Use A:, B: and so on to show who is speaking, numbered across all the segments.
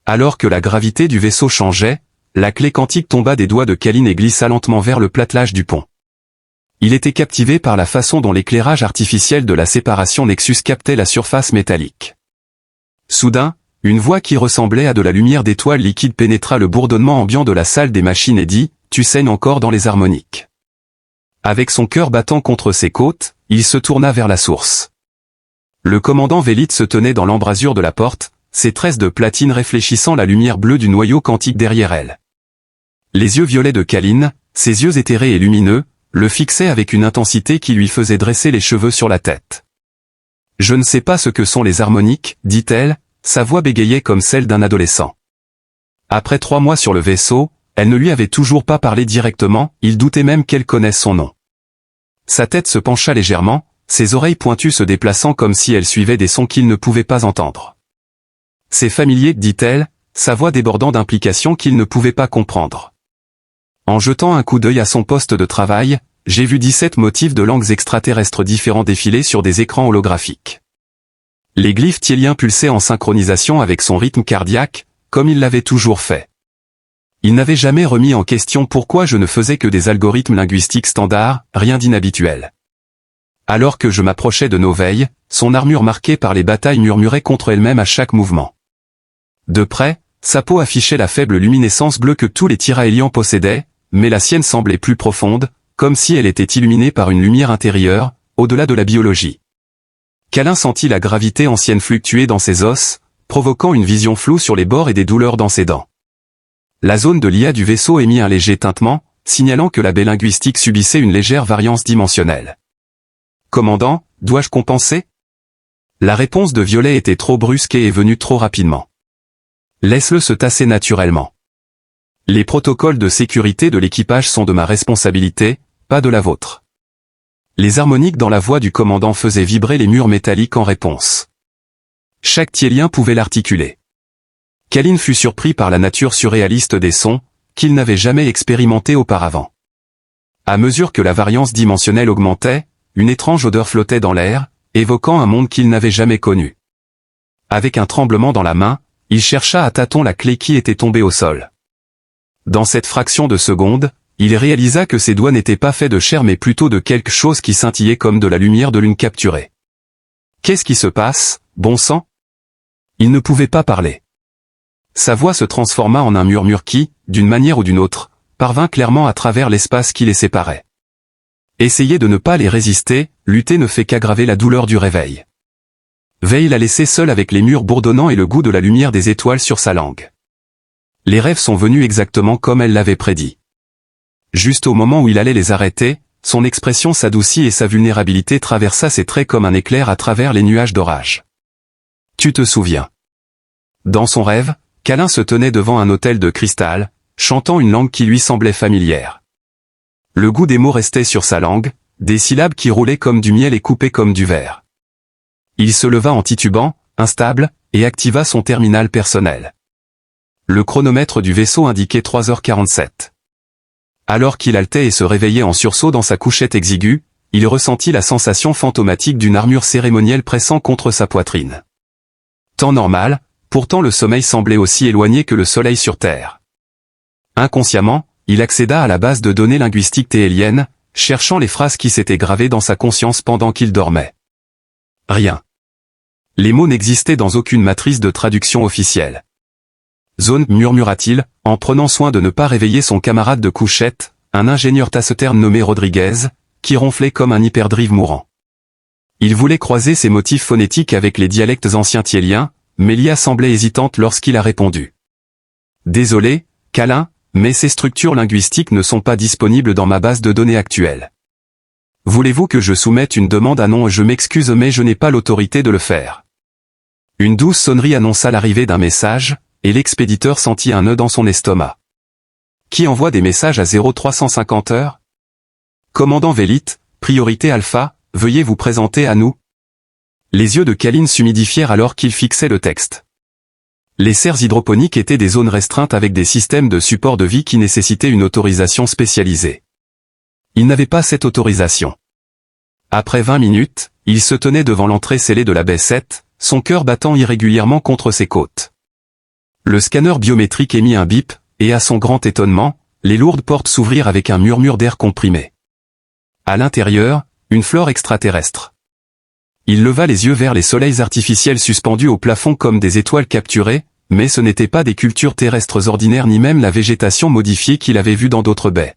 A: Alors que la gravité du vaisseau changeait, la clé quantique tomba des doigts de Kalin et glissa lentement vers le platelage du pont. Il était captivé par la façon dont l'éclairage artificiel de la séparation Nexus captait la surface métallique. Soudain, une voix qui ressemblait à de la lumière d'étoiles liquide pénétra le bourdonnement ambiant de la salle des machines et dit « Tu saignes encore dans les harmoniques ». Avec son cœur battant contre ses côtes, il se tourna vers la source. Le commandant Vélite se tenait dans l'embrasure de la porte, ses tresses de platine réfléchissant la lumière bleue du noyau quantique derrière elle. Les yeux violets de Kalin, ses yeux éthérés et lumineux, le fixaient avec une intensité qui lui faisait dresser les cheveux sur la tête. « Je ne sais pas ce que sont les harmoniques, dit-elle, sa voix bégayait comme celle d'un adolescent. Après 3 mois sur le vaisseau, elle ne lui avait toujours pas parlé directement, il doutait même qu'elle connaisse son nom. Sa tête se pencha légèrement, ses oreilles pointues se déplaçant comme si elle suivait des sons qu'il ne pouvait pas entendre. « C'est familier, dit-elle, sa voix débordant d'implications qu'il ne pouvait pas comprendre. En jetant un coup d'œil à son poste de travail, j'ai vu 17 motifs de langues extraterrestres différents défiler sur des écrans holographiques. Les glyphes tiéliens pulsaient en synchronisation avec son rythme cardiaque, comme il l'avait toujours fait. Il n'avait jamais remis en question pourquoi je ne faisais que des algorithmes linguistiques standards, rien d'inhabituel. Alors que je m'approchais de nos veilles, son armure marquée par les batailles murmurait contre elle-même à chaque mouvement. De près, sa peau affichait la faible luminescence bleue que tous les Tyraelians possédaient, mais la sienne semblait plus profonde, comme si elle était illuminée par une lumière intérieure, au-delà de la biologie. Kalin sentit la gravité ancienne fluctuer dans ses os, provoquant une vision floue sur les bords et des douleurs dans ses dents. La zone de l'IA du vaisseau émit un léger tintement, signalant que la baie linguistique subissait une légère variance dimensionnelle. « Commandant, dois-je compenser ?» La réponse de Violet était trop brusque et est venue trop rapidement. « Laisse-le se tasser naturellement. Les protocoles de sécurité de l'équipage sont de ma responsabilité, pas de la vôtre. » Les harmoniques dans la voix du commandant faisaient vibrer les murs métalliques en réponse. Chaque Tiélien pouvait l'articuler. Kalin fut surpris par la nature surréaliste des sons, qu'il n'avait jamais expérimentés auparavant. À mesure que la variance dimensionnelle augmentait, une étrange odeur flottait dans l'air, évoquant un monde qu'il n'avait jamais connu. Avec un tremblement dans la main, il chercha à tâtons la clé qui était tombée au sol. Dans cette fraction de seconde, il réalisa que ses doigts n'étaient pas faits de chair mais plutôt de quelque chose qui scintillait comme de la lumière de lune capturée. Qu'est-ce qui se passe, bon sang ? Il ne pouvait pas parler. Sa voix se transforma en un murmure qui, d'une manière ou d'une autre, parvint clairement à travers l'espace qui les séparait. Essayer de ne pas les résister, lutter ne fait qu'aggraver la douleur du réveil. Veille l'a laissé seul avec les murs bourdonnants et le goût de la lumière des étoiles sur sa langue. Les rêves sont venus exactement comme elle l'avait prédit. Juste au moment où il allait les arrêter, son expression s'adoucit et sa vulnérabilité traversa ses traits comme un éclair à travers les nuages d'orage. Tu te souviens. Dans son rêve, Kalin se tenait devant un autel de cristal, chantant une langue qui lui semblait familière. Le goût des mots restait sur sa langue, des syllabes qui roulaient comme du miel et coupaient comme du verre. Il se leva en titubant, instable, et activa son terminal personnel. Le chronomètre du vaisseau indiquait 3h47. Alors qu'il haletait et se réveillait en sursaut dans sa couchette exiguë, il ressentit la sensation fantomatique d'une armure cérémonielle pressant contre sa poitrine. Temps normal, pourtant le sommeil semblait aussi éloigné que le soleil sur Terre. Inconsciemment, il accéda à la base de données linguistiques téhéliennes, cherchant les phrases qui s'étaient gravées dans sa conscience pendant qu'il dormait. Rien. Les mots n'existaient dans aucune matrice de traduction officielle. Zone, murmura-t-il, en prenant soin de ne pas réveiller son camarade de couchette, un ingénieur taciturne nommé Rodriguez, qui ronflait comme un hyperdrive mourant. Il voulait croiser ses motifs phonétiques avec les dialectes anciens tiéliens, mais l'IA semblait hésitante lorsqu'il a répondu. Désolé, Kalin, mais ces structures linguistiques ne sont pas disponibles dans ma base de données actuelle. Voulez-vous que je soumette une demande à non? Je m'excuse mais je n'ai pas l'autorité de le faire. Une douce sonnerie annonça l'arrivée d'un message, et l'expéditeur sentit un nœud dans son estomac. Qui envoie des messages à 0350 heures? Commandant Vélite, priorité Alpha, veuillez vous présenter à nous. Les yeux de Kalin s'humidifièrent alors qu'il fixait le texte. Les serres hydroponiques étaient des zones restreintes avec des systèmes de support de vie qui nécessitaient une autorisation spécialisée. Il n'avait pas cette autorisation. Après 20 minutes, il se tenait devant l'entrée scellée de la baie 7, son cœur battant irrégulièrement contre ses côtes. Le scanner biométrique émit un bip, et à son grand étonnement, les lourdes portes s'ouvrirent avec un murmure d'air comprimé. À l'intérieur, une flore extraterrestre. Il leva les yeux vers les soleils artificiels suspendus au plafond comme des étoiles capturées, mais ce n'étaient pas des cultures terrestres ordinaires ni même la végétation modifiée qu'il avait vue dans d'autres baies.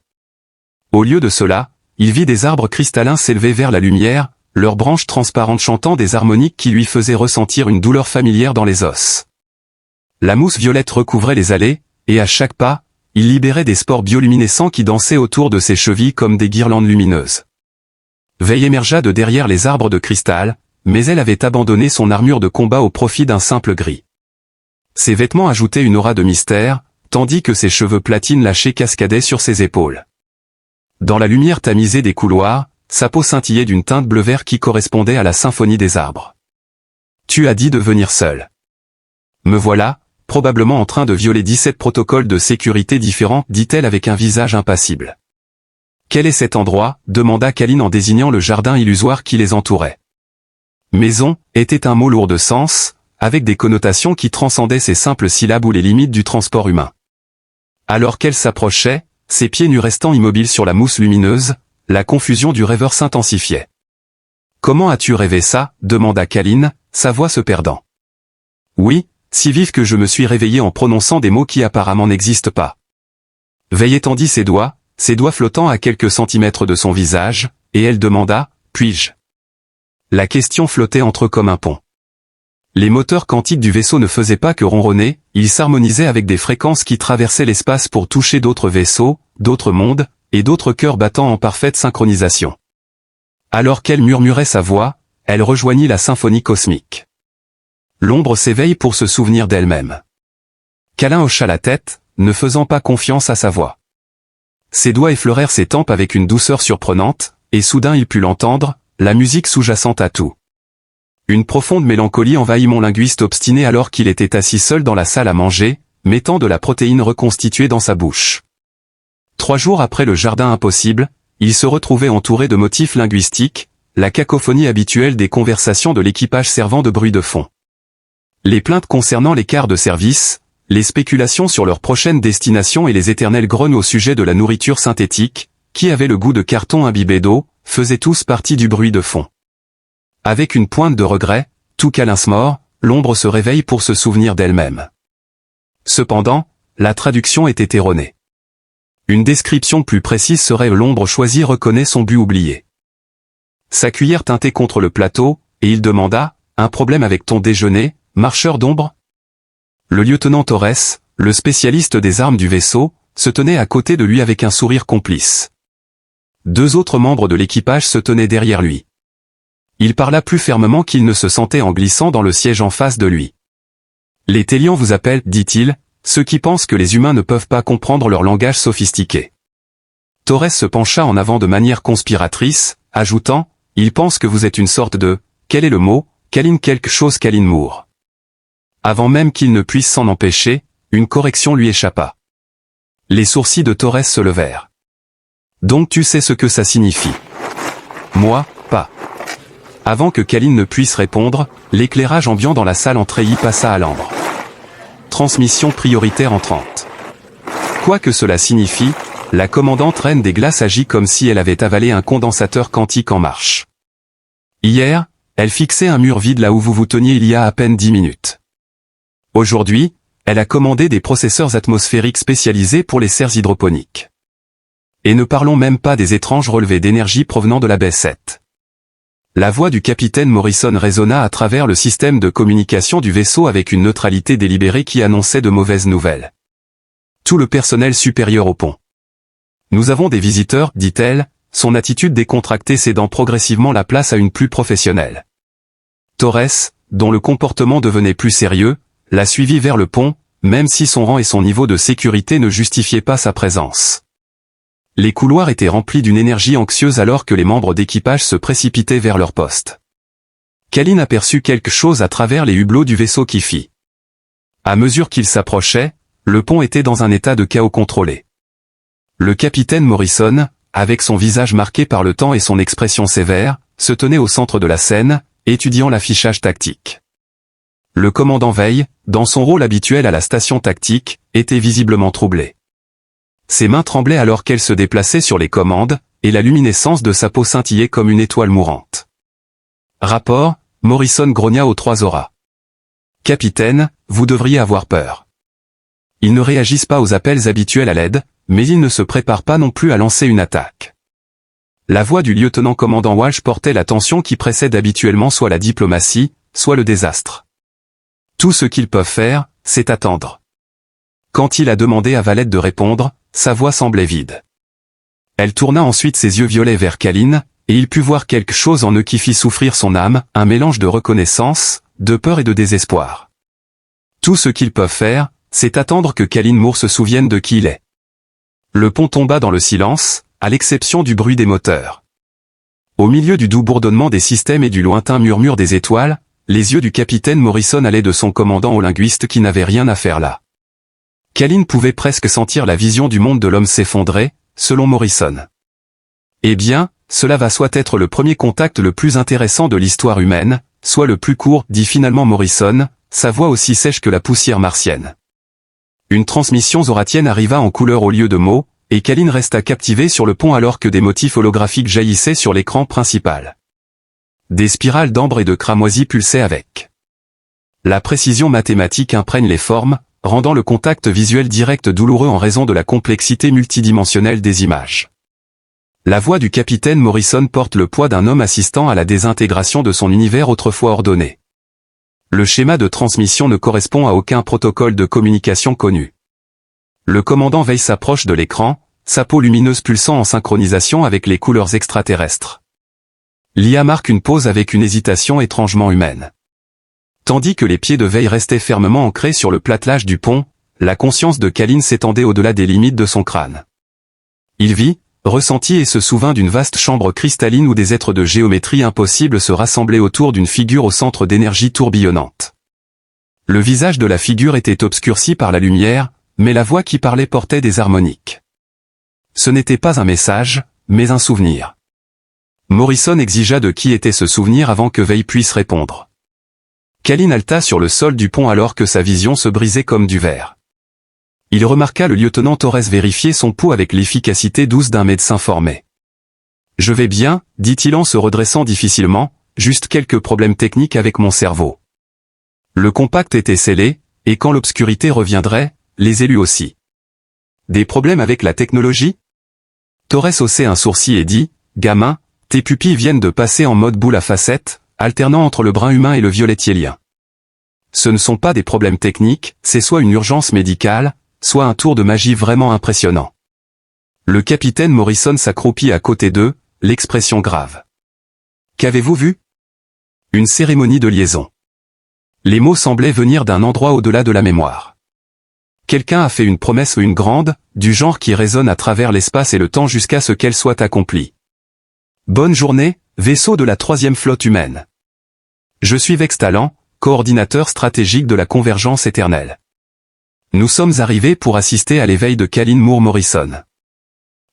A: Au lieu de cela, il vit des arbres cristallins s'élever vers la lumière, leurs branches transparentes chantant des harmoniques qui lui faisaient ressentir une douleur familière dans les os. La mousse violette recouvrait les allées, et à chaque pas, il libérait des spores bioluminescents qui dansaient autour de ses chevilles comme des guirlandes lumineuses. Veille émergea de derrière les arbres de cristal, mais elle avait abandonné son armure de combat au profit d'un simple gris. Ses vêtements ajoutaient une aura de mystère, tandis que ses cheveux platine lâchés cascadaient sur ses épaules. Dans la lumière tamisée des couloirs, sa peau scintillait d'une teinte bleu-vert qui correspondait à la symphonie des arbres. « Tu as dit de venir seul. Me voilà, probablement en train de violer 17 protocoles de sécurité différents, dit-elle avec un visage impassible. Quel est cet endroit, demanda Kaline en désignant le jardin illusoire qui les entourait. Maison était un mot lourd de sens, avec des connotations qui transcendaient ces simples syllabes ou les limites du transport humain. Alors qu'elle s'approchait, ses pieds nus restant immobiles sur la mousse lumineuse, la confusion du rêveur s'intensifiait. Comment as-tu rêvé ça, demanda Kaline, sa voix se perdant. Oui, si vif que je me suis réveillé en prononçant des mots qui apparemment n'existent pas. Veille étendit ses doigts flottant à quelques centimètres de son visage, et elle demanda, puis-je? La question flottait entre eux comme un pont. Les moteurs quantiques du vaisseau ne faisaient pas que ronronner, ils s'harmonisaient avec des fréquences qui traversaient l'espace pour toucher d'autres vaisseaux, d'autres mondes, et d'autres cœurs battant en parfaite synchronisation. Alors qu'elle murmurait sa voix, elle rejoignit la symphonie cosmique. L'ombre s'éveille pour se souvenir d'elle-même. Kalin hocha la tête, ne faisant pas confiance à sa voix. Ses doigts effleurèrent ses tempes avec une douceur surprenante, et soudain il put l'entendre, la musique sous-jacente à tout. Une profonde mélancolie envahit mon linguiste obstiné alors qu'il était assis seul dans la salle à manger, mettant de la protéine reconstituée dans sa bouche. 3 jours après le jardin impossible, il se retrouvait entouré de motifs linguistiques, la cacophonie habituelle des conversations de l'équipage servant de bruit de fond. Les plaintes concernant les quarts de service, les spéculations sur leur prochaine destination et les éternelles grogne au sujet de la nourriture synthétique, qui avait le goût de carton imbibé d'eau, faisaient tous partie du bruit de fond. Avec une pointe de regret, tout câlin mort, l'ombre se réveille pour se souvenir d'elle-même. Cependant, la traduction était erronée. Une description plus précise serait l'ombre choisie reconnaît son but oublié. Sa cuillère tintait contre le plateau, et il demanda, un problème avec ton déjeuner, marcheur d'ombre? Le lieutenant Torres, le spécialiste des armes du vaisseau, se tenait à côté de lui avec un sourire complice. 2 autres membres de l'équipage se tenaient derrière lui. Il parla plus fermement qu'il ne se sentait en glissant dans le siège en face de lui. Les Télians vous appellent, dit-il, ceux qui pensent que les humains ne peuvent pas comprendre leur langage sophistiqué. Torres se pencha en avant de manière conspiratrice, ajoutant, ils pensent que vous êtes une sorte de, quel est le mot, Kaline quelque chose Kaline Moore. Avant même qu'il ne puisse s'en empêcher, une correction lui échappa. Les sourcils de Torres se levèrent. Donc tu sais ce que ça signifie. Moi, pas. Avant que Kaline ne puisse répondre, l'éclairage ambiant dans la salle en treillis passa à l'ambre. Transmission prioritaire entrante. Quoi que cela signifie, la commandante reine des glaces agit comme si elle avait avalé un condensateur quantique en marche. Hier, elle fixait un mur vide là où vous vous teniez il y a à peine 10 minutes. Aujourd'hui, elle a commandé des processeurs atmosphériques spécialisés pour les serres hydroponiques. Et ne parlons même pas des étranges relevés d'énergie provenant de la baie 7. La voix du capitaine Morrison résonna à travers le système de communication du vaisseau avec une neutralité délibérée qui annonçait de mauvaises nouvelles. Tout le personnel supérieur au pont. Nous avons des visiteurs, dit-elle, son attitude décontractée cédant progressivement la place à une plus professionnelle. Torres, dont le comportement devenait plus sérieux, la suivit vers le pont, même si son rang et son niveau de sécurité ne justifiaient pas sa présence. Les couloirs étaient remplis d'une énergie anxieuse alors que les membres d'équipage se précipitaient vers leur poste. Kaline aperçut quelque chose à travers les hublots du vaisseau qui fit. À mesure qu'il s'approchait, le pont était dans un état de chaos contrôlé. Le capitaine Morrison, avec son visage marqué par le temps et son expression sévère, se tenait au centre de la scène, étudiant l'affichage tactique. Le commandant Veil, dans son rôle habituel à la station tactique, était visiblement troublé. Ses mains tremblaient alors qu'elle se déplaçait sur les commandes, et la luminescence de sa peau scintillait comme une étoile mourante. Rapport, Morrison grogna aux 3 auras. Capitaine, vous devriez avoir peur. Ils ne réagissent pas aux appels habituels à l'aide, mais ils ne se préparent pas non plus à lancer une attaque. La voix du lieutenant-commandant Walsh portait la tension qui précède habituellement soit la diplomatie, soit le désastre. Tout ce qu'ils peuvent faire, c'est attendre. Quand il a demandé à Valette de répondre, sa voix semblait vide. Elle tourna ensuite ses yeux violets vers Kalin, et il put voir quelque chose en eux qui fit souffrir son âme, un mélange de reconnaissance, de peur et de désespoir. Tout ce qu'ils peuvent faire, c'est attendre que Kalin Moore se souvienne de qui il est. Le pont tomba dans le silence, à l'exception du bruit des moteurs. Au milieu du doux bourdonnement des systèmes et du lointain murmure des étoiles, les yeux du capitaine Morrison allaient de son commandant au linguiste qui n'avait rien à faire là. Kalin pouvait presque sentir la vision du monde de l'homme s'effondrer, selon Morrison. Eh bien, cela va soit être le premier contact le plus intéressant de l'histoire humaine, soit le plus court, dit finalement Morrison, sa voix aussi sèche que la poussière martienne. Une transmission zoratienne arriva en couleur au lieu de mots, et Kalin resta captivé sur le pont alors que des motifs holographiques jaillissaient sur l'écran principal. Des spirales d'ambre et de cramoisi pulsaient avec. La précision mathématique imprègne les formes, rendant le contact visuel direct douloureux en raison de la complexité multidimensionnelle des images. La voix du capitaine Morrison porte le poids d'un homme assistant à la désintégration de son univers autrefois ordonné. Le schéma de transmission ne correspond à aucun protocole de communication connu. Le commandant Veil s'approche de l'écran, sa peau lumineuse pulsant en synchronisation avec les couleurs extraterrestres. L'IA marque une pause avec une hésitation étrangement humaine. Tandis que les pieds de Veil restaient fermement ancrés sur le platelage du pont, la conscience de Kalin s'étendait au-delà des limites de son crâne. Il vit, ressentit et se souvint d'une vaste chambre cristalline où des êtres de géométrie impossible se rassemblaient autour d'une figure au centre d'énergie tourbillonnante. Le visage de la figure était obscurci par la lumière, mais la voix qui parlait portait des harmoniques. Ce n'était pas un message, mais un souvenir. Morrison exigea de qui était ce souvenir avant que Veil puisse répondre. Kalin halta sur le sol du pont alors que sa vision se brisait comme du verre. Il remarqua le lieutenant Torres vérifier son pouls avec l'efficacité douce d'un médecin formé. « Je vais bien », dit-il en se redressant difficilement, « juste quelques problèmes techniques avec mon cerveau. » Le compact était scellé, et quand l'obscurité reviendrait, les élus aussi. « Des problèmes avec la technologie ?» Torres haussait un sourcil et dit, « Gamin, tes pupilles viennent de passer en mode boule à facettes, alternant entre le brun humain et le violet tiélien. Ce ne sont pas des problèmes techniques, c'est soit une urgence médicale, soit un tour de magie vraiment impressionnant. » Le capitaine Morrison s'accroupit à côté d'eux, l'expression grave. « Qu'avez-vous vu ?»« Une cérémonie de liaison. » Les mots semblaient venir d'un endroit au-delà de la mémoire. Quelqu'un a fait une promesse ou une grande, du genre qui résonne à travers l'espace et le temps jusqu'à ce qu'elle soit accomplie. Bonne journée, vaisseau de la 3e flotte humaine. Je suis Vextalan, coordinateur stratégique de la Convergence éternelle. Nous sommes arrivés pour assister à l'éveil de Kalin Moore Morrison.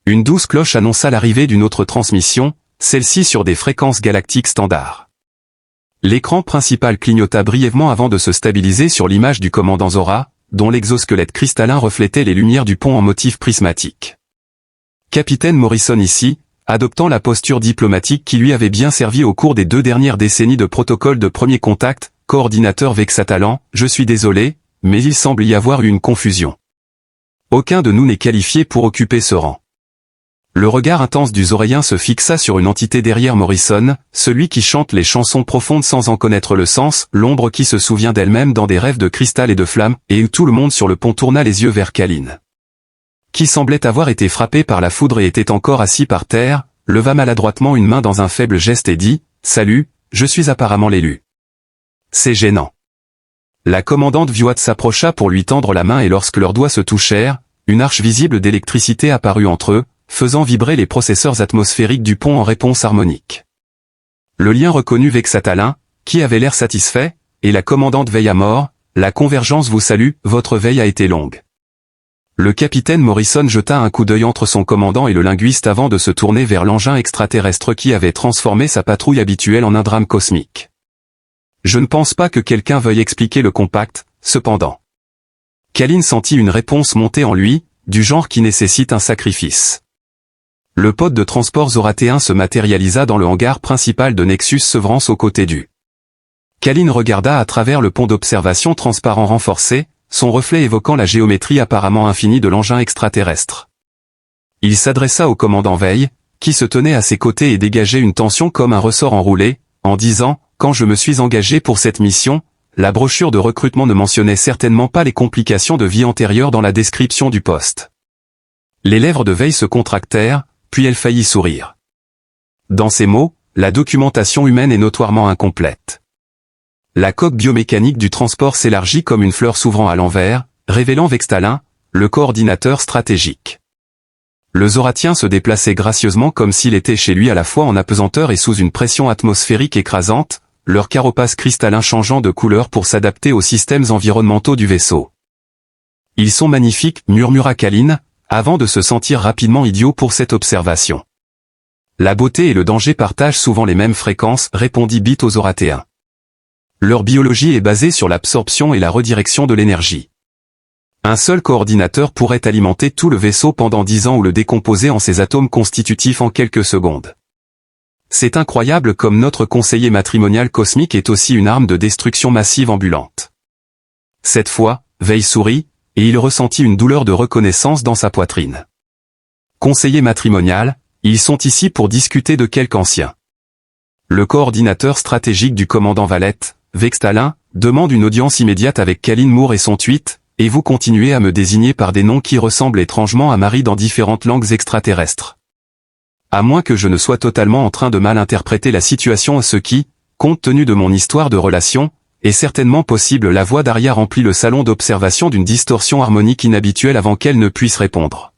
A: Une douce cloche annonça l'arrivée d'une autre transmission, celle-ci sur des fréquences galactiques standards. L'écran principal clignota brièvement avant de se stabiliser sur l'image du commandant Zora, dont l'exosquelette cristallin reflétait les lumières du pont en motif prismatique. Capitaine Morrison ici, adoptant la posture diplomatique qui lui avait bien servi au cours des 2 dernières décennies de protocole de premier contact, coordinateur Vexatalan, je suis désolé, mais il semble y avoir eu une confusion. Aucun de nous n'est qualifié pour occuper ce rang. Le regard intense du Zoréen se fixa sur une entité derrière Morrison, celui qui chante les chansons profondes sans en connaître le sens, l'ombre qui se souvient d'elle-même dans des rêves de cristal et de flammes, et où tout le monde sur le pont tourna les yeux vers Kalin. Qui semblait avoir été frappé par la foudre et était encore assis par terre, leva maladroitement une main dans un faible geste et dit « Salut, je suis apparemment l'élu. » C'est gênant. La commandante Vioat s'approcha pour lui tendre la main et lorsque leurs doigts se touchèrent, une arche visible d'électricité apparut entre eux, faisant vibrer les processeurs atmosphériques du pont en réponse harmonique. Le lien reconnut Vexatalin, qui avait l'air satisfait, et la commandante veille à mort, la Convergence vous salue, votre veille a été longue. Le capitaine Morrison jeta un coup d'œil entre son commandant et le linguiste avant de se tourner vers l'engin extraterrestre qui avait transformé sa patrouille habituelle en un drame cosmique. Je ne pense pas que quelqu'un veuille expliquer le compact, cependant. Kalin sentit une réponse monter en lui, du genre qui nécessite un sacrifice. Le pod de transport zoratéen se matérialisa dans le hangar principal de Nexus Severance aux côtés du. Kalin regarda à travers le pont d'observation transparent renforcé, son reflet évoquant la géométrie apparemment infinie de l'engin extraterrestre. Il s'adressa au commandant Veil, qui se tenait à ses côtés et dégageait une tension comme un ressort enroulé, en disant « Quand je me suis engagé pour cette mission, la brochure de recrutement ne mentionnait certainement pas les complications de vie antérieures dans la description du poste. » Les lèvres de Veil se contractèrent, puis elle faillit sourire. Dans ces mots, la documentation humaine est notoirement incomplète. La coque biomécanique du transport s'élargit comme une fleur s'ouvrant à l'envers, révélant Vextalin, le coordinateur stratégique. Le Zoratien se déplaçait gracieusement comme s'il était chez lui à la fois en apesanteur et sous une pression atmosphérique écrasante, leur carapace cristallin changeant de couleur pour s'adapter aux systèmes environnementaux du vaisseau. « Ils sont magnifiques » murmura Kalin, avant de se sentir rapidement idiot pour cette observation. « La beauté et le danger partagent souvent les mêmes fréquences » répondit Bit aux Zoratéens. Leur biologie est basée sur l'absorption et la redirection de l'énergie. Un seul coordinateur pourrait alimenter tout le vaisseau pendant 10 ans ou le décomposer en ses atomes constitutifs en quelques secondes. C'est incroyable comme notre conseiller matrimonial cosmique est aussi une arme de destruction massive ambulante. Cette fois, Veil sourit, et il ressentit une douleur de reconnaissance dans sa poitrine. Conseiller matrimonial, ils sont ici pour discuter de quelque ancien. Le coordinateur stratégique du commandant Valette, Vextalin, demande une audience immédiate avec Kalin Moore et son tweet, et vous continuez à me désigner par des noms qui ressemblent étrangement à Marie dans différentes langues extraterrestres. À moins que je ne sois totalement en train de mal interpréter la situation, ce qui, compte tenu de mon histoire de relation, est certainement possible. La voix d'Aria remplit le salon d'observation d'une distorsion harmonique inhabituelle avant qu'elle ne puisse répondre.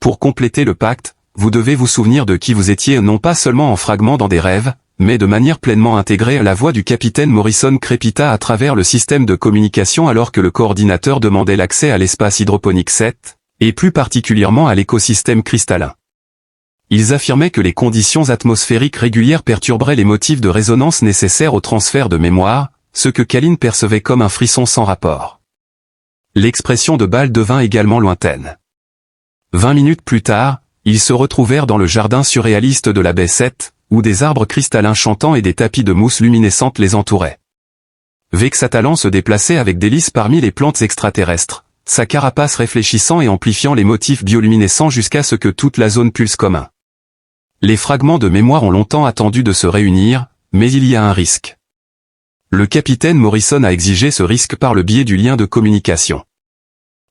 A: Pour compléter le pacte, vous devez vous souvenir de qui vous étiez non pas seulement en fragments dans des rêves, mais de manière pleinement intégrée. La voix du capitaine Morrison crépita à travers le système de communication alors que le coordinateur demandait l'accès à l'espace hydroponique 7, et plus particulièrement à l'écosystème cristallin. Ils affirmaient que les conditions atmosphériques régulières perturberaient les motifs de résonance nécessaires au transfert de mémoire, ce que Kalin percevait comme un frisson sans rapport. L'expression de Bâle devint également lointaine. 20 minutes plus tard, ils se retrouvèrent dans le jardin surréaliste de la baie 7, où des arbres cristallins chantants et des tapis de mousse luminescente les entouraient. Vexatalan se déplaçait avec délice parmi les plantes extraterrestres, sa carapace réfléchissant et amplifiant les motifs bioluminescents jusqu'à ce que toute la zone pulse comme un. Les fragments de mémoire ont longtemps attendu de se réunir, mais il y a un risque. Le capitaine Morrison a exigé ce risque par le biais du lien de communication.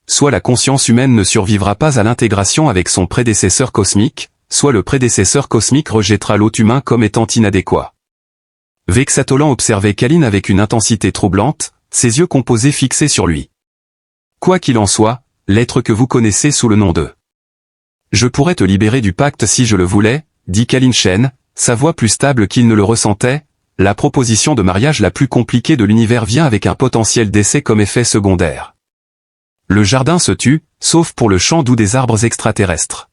A: Soit la conscience humaine ne survivra pas à l'intégration avec son prédécesseur cosmique, soit le prédécesseur cosmique rejettera l'hôte humain comme étant inadéquat. Vexatolan observait Kalin avec une intensité troublante, ses yeux composés fixés sur lui. Quoi qu'il en soit, l'être que vous connaissez sous le nom de. Je pourrais te libérer du pacte si je le voulais, dit Kalin Shen, sa voix plus stable qu'il ne le ressentait. La proposition de mariage la plus compliquée de l'univers vient avec un potentiel d'essai comme effet secondaire. Le jardin se tut, sauf pour le chant doux des arbres extraterrestres.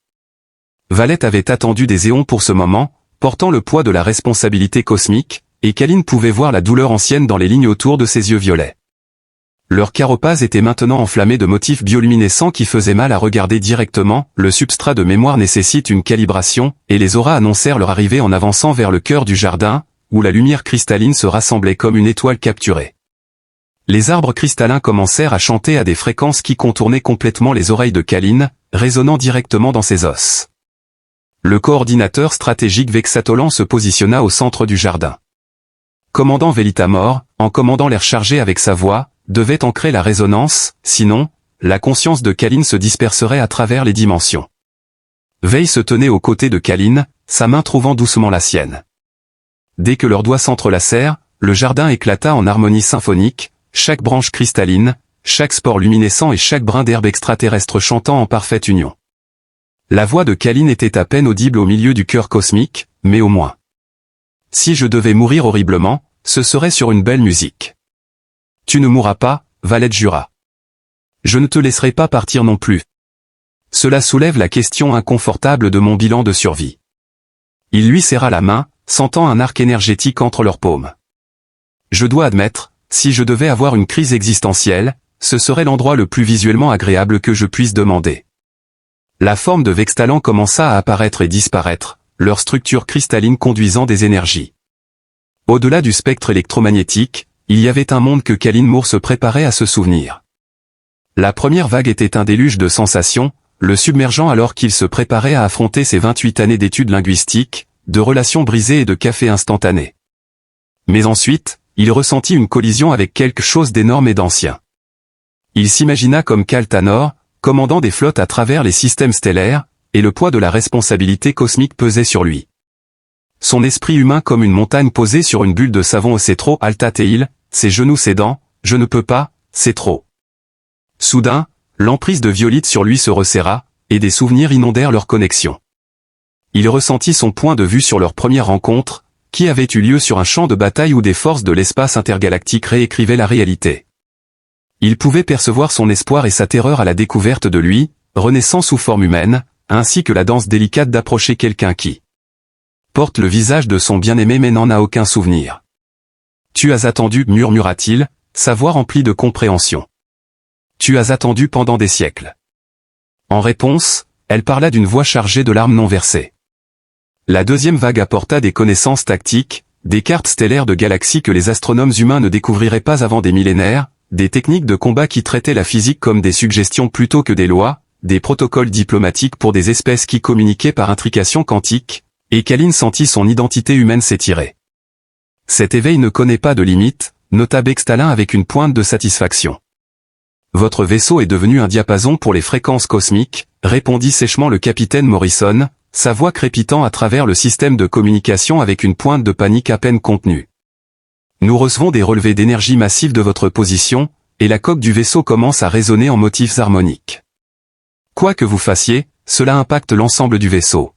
A: Valette avait attendu des éons pour ce moment, portant le poids de la responsabilité cosmique, et Kalin pouvait voir la douleur ancienne dans les lignes autour de ses yeux violets. Leur carapace était maintenant enflammée de motifs bioluminescents qui faisaient mal à regarder directement. Le substrat de mémoire nécessite une calibration, et les auras annoncèrent leur arrivée en avançant vers le cœur du jardin, où la lumière cristalline se rassemblait comme une étoile capturée. Les arbres cristallins commencèrent à chanter à des fréquences qui contournaient complètement les oreilles de Kalin, résonnant directement dans ses os. Le coordinateur stratégique Vexatolan se positionna au centre du jardin. Commandant Velitamor, en commandant l'air chargé avec sa voix, devait ancrer la résonance, sinon, la conscience de Kalin se disperserait à travers les dimensions. Veil se tenait aux côtés de Kalin, sa main trouvant doucement la sienne. Dès que leurs doigts s'entrelacèrent, le jardin éclata en harmonie symphonique, chaque branche cristalline, chaque spore luminescent et chaque brin d'herbe extraterrestre chantant en parfaite union. La voix de Kalin était à peine audible au milieu du chœur cosmique, mais au moins. Si je devais mourir horriblement, ce serait sur une belle musique. Tu ne mourras pas, Valette jura. Je ne te laisserai pas partir non plus. Cela soulève la question inconfortable de mon bilan de survie. Il lui serra la main, sentant un arc énergétique entre leurs paumes. Je dois admettre, si je devais avoir une crise existentielle, ce serait l'endroit le plus visuellement agréable que je puisse demander. La forme de Vextalan commença à apparaître et disparaître, leur structure cristalline conduisant des énergies. Au-delà du spectre électromagnétique, il y avait un monde que Kalin Moore se préparait à se souvenir. La première vague était un déluge de sensations, le submergeant alors qu'il se préparait à affronter ses 28 années d'études linguistiques, de relations brisées et de café instantané. Mais ensuite, il ressentit une collision avec quelque chose d'énorme et d'ancien. Il s'imagina comme Khal Tanor, commandant des flottes à travers les systèmes stellaires, et le poids de la responsabilité cosmique pesait sur lui. Son esprit humain comme une montagne posée sur une bulle de savon c'est trop Altateil, ses genoux cédant, je ne peux pas, c'est trop. Soudain, l'emprise de Violite sur lui se resserra, et des souvenirs inondèrent leur connexion. Il ressentit son point de vue sur leur première rencontre, qui avait eu lieu sur un champ de bataille où des forces de l'espace intergalactique réécrivaient la réalité. Il pouvait percevoir son espoir et sa terreur à la découverte de lui, renaissant sous forme humaine, ainsi que la danse délicate d'approcher quelqu'un qui porte le visage de son bien-aimé mais n'en a aucun souvenir. Tu as attendu, murmura-t-il, sa voix remplie de compréhension. Tu as attendu pendant des siècles. En réponse, elle parla d'une voix chargée de larmes non versées. La deuxième vague apporta des connaissances tactiques, des cartes stellaires de galaxies que les astronomes humains ne découvriraient pas avant des millénaires, des techniques de combat qui traitaient la physique comme des suggestions plutôt que des lois, des protocoles diplomatiques pour des espèces qui communiquaient par intrication quantique, et Kalin sentit son identité humaine s'étirer. Cet éveil ne connaît pas de limite, nota Vextalan avec une pointe de satisfaction. Votre vaisseau est devenu un diapason pour les fréquences cosmiques, répondit sèchement le capitaine Morrison, sa voix crépitant à travers le système de communication avec une pointe de panique à peine contenue. Nous recevons des relevés d'énergie massive de votre position, et la coque du vaisseau commence à résonner en motifs harmoniques. Quoi que vous fassiez, cela impacte l'ensemble du vaisseau.